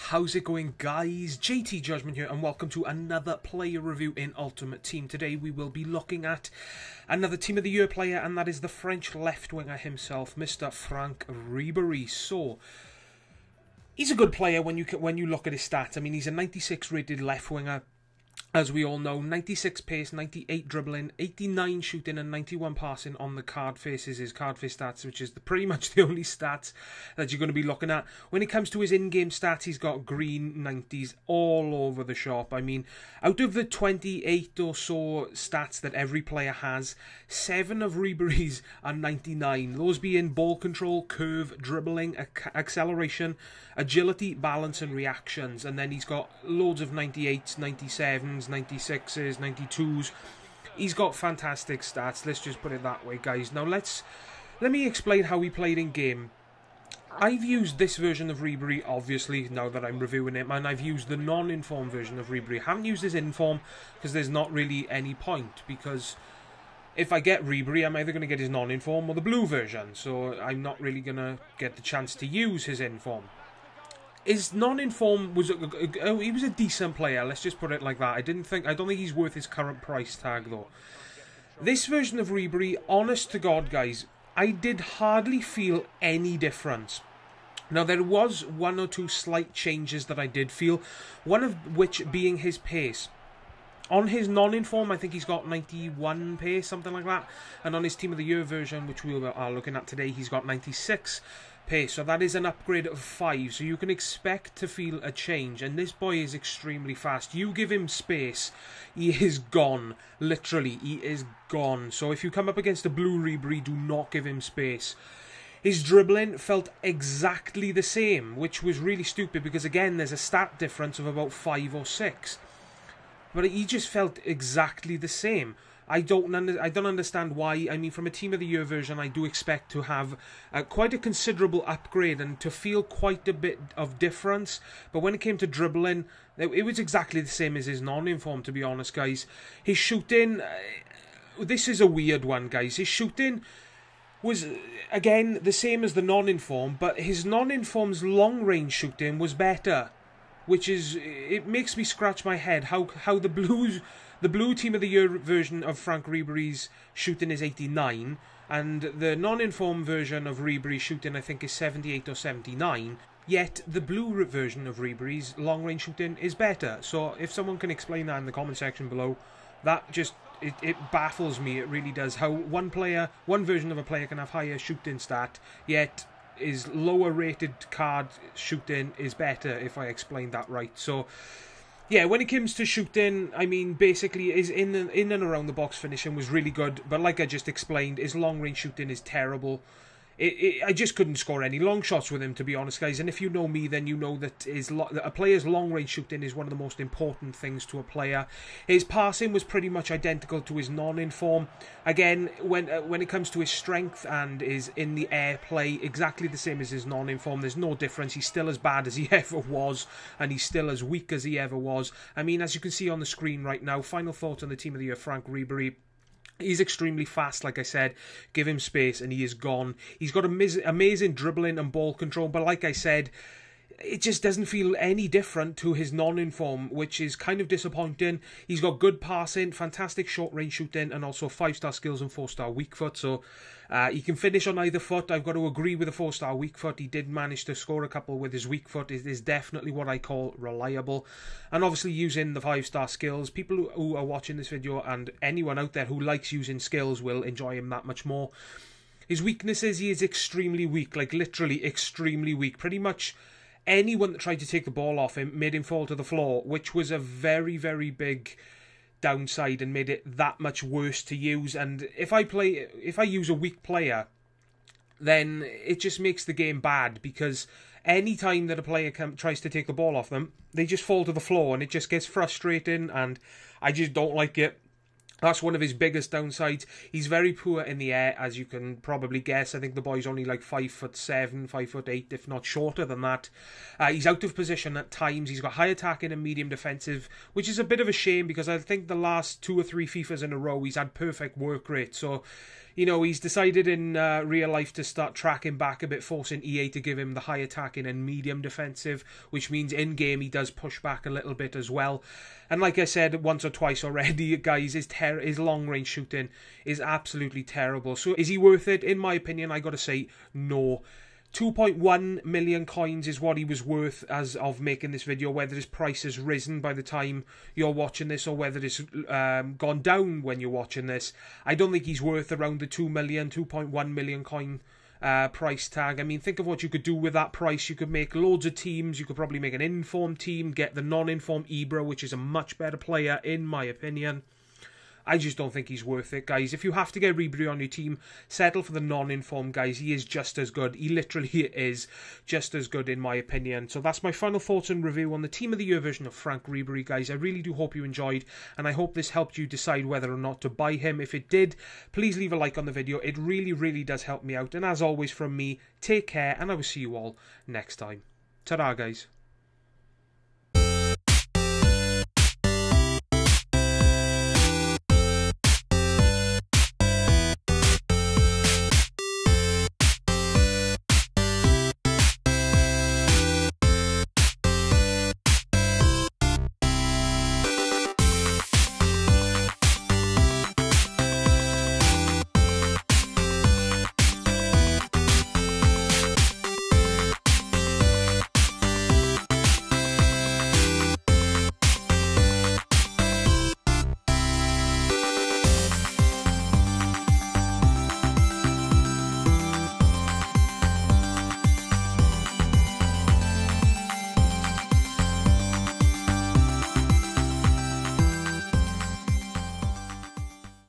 How's it going, guys? JTJudgment here, and welcome to another player review in Ultimate Team. Today we will be looking at another Team of the Year player, and that is the French left winger himself, Mr. Franck Ribery. So he's a good player when you look at his stats. I mean, he's a 96 rated left winger. As we all know, 96 pace, 98 dribbling, 89 shooting and 91 passing on the card faces, his card face stats, which is pretty much the only stats that you're going to be looking at. When it comes to his in-game stats, he's got green 90s all over the shop. I mean, out of the 28 or so stats that every player has, 7 of Ribery's are 99. Those being ball control, curve, dribbling, acceleration, agility, balance and reactions. And then he's got loads of 98s, 97s, 96s, 92s. He's got fantastic stats. Let's just put it that way, guys. Now let me explain how he played in game. I've used this version of Ribery, obviously, now that I'm reviewing him, and I've used the non-inform version of Ribery. I haven't used his inform because there's not really any point, because if I get Ribery, I'm either going to get his non-inform or the blue version, so I'm not really going to get the chance to use his inform. His non-inform was he was a decent player. Let's just put it like that. I don't think he's worth his current price tag though. This version of Ribery, honest to God, guys, I did hardly feel any difference. Now there was one or two slight changes that I did feel. One of which being his pace. On his non-inform, I think he's got 91 pace, something like that. And on his Team of the Year version, which we are looking at today, he's got 96 pace. So that is an upgrade of 5. So you can expect to feel a change. And this boy is extremely fast. You give him space, he is gone. Literally, he is gone. So if you come up against a blue Ribery, do not give him space. His dribbling felt exactly the same, which was really stupid because, again, there's a stat difference of about 5 or 6. But he just felt exactly the same. I don't understand why. I mean, from a Team of the Year version, I do expect to have quite a considerable upgrade and to feel quite a bit of difference. But when it came to dribbling, it was exactly the same as his non-inform, to be honest, guys. His shooting, this is a weird one, guys. His shooting was, again, the same as the non-inform, but his non-inform's long-range shooting was better. Which is, it makes me scratch my head how the blue Team of the Year version of Franck Ribery's shooting is 89, and the non-inform version of Ribery's shooting I think is 78 or 79. Yet the blue version of Ribery's long-range shooting is better. So if someone can explain that in the comment section below, that just it baffles me. It really does. How one version of a player can have higher shooting stat, yet his lower rated card shooting is better, if I explained that right. So yeah, when it comes to shooting, I mean, basically his in and around the box finishing was really good, but like I just explained, his long range shooting is terrible. I just couldn't score any long shots with him, to be honest, guys. And if you know me, then you know that a player's long-range shooting is one of the most important things to a player. His passing was pretty much identical to his non-inform. Again, when it comes to his strength and his in-the-air play, exactly the same as his non-inform. There's no difference. He's still as bad as he ever was, and he's still as weak as he ever was. I mean, as you can see on the screen right now, final thoughts on the Team of the Year, Franck Ribery. He's extremely fast, like I said. Give him space and he is gone. He's got amazing dribbling and ball control, but like I said, it just doesn't feel any different to his non-inform, which is kind of disappointing. He's got good passing, fantastic short-range shooting, and also 5-star skills and 4-star weak foot. So he can finish on either foot. I've got to agree with the 4-star weak foot. He did manage to score a couple with his weak foot. It is definitely what I call reliable. And obviously using the 5-star skills, people who are watching this video and anyone out there who likes using skills will enjoy him that much more. His weaknesses, he is extremely weak, like literally extremely weak. Pretty much anyone that tried to take the ball off him made him fall to the floor, which was a very, very big downside and made it that much worse to use. And if I use a weak player, then it just makes the game bad, because any time that a player tries to take the ball off them, they just fall to the floor, and it just gets frustrating, and I just don't like it. That's one of his biggest downsides. He's very poor in the air, as you can probably guess. I think the boy's only like 5'7", 5'8", if not shorter than that. He's out of position at times. He's got high attacking and medium defensive, which is a bit of a shame because I think the last 2 or 3 FIFAs in a row he's had perfect work rate. So you know, he's decided in real life to start tracking back a bit, forcing EA to give him the high attacking and medium defensive, which means in-game he does push back a little bit as well. And like I said once or twice already, guys, his long-range shooting is absolutely terrible. So is he worth it? In my opinion, I got to say no. 2.1 million coins is what he was worth as of making this video. Whether his price has risen by the time you're watching this or whether it's gone down when you're watching this, I don't think he's worth around the 2.1 million coin price tag. I mean, think of what you could do with that price. You could make loads of teams. You could probably make an informed team, get the non-informed Ibra, which is a much better player in my opinion. I just don't think he's worth it, guys. If you have to get Ribery on your team, settle for the non-informed, guys. He is just as good. He literally is just as good, in my opinion. So that's my final thoughts and review on the Team of the Year version of Franck Ribery, guys. I really do hope you enjoyed, and I hope this helped you decide whether or not to buy him. If it did, please leave a like on the video. It really, really does help me out. And as always from me, take care, and I will see you all next time. Ta-da, guys.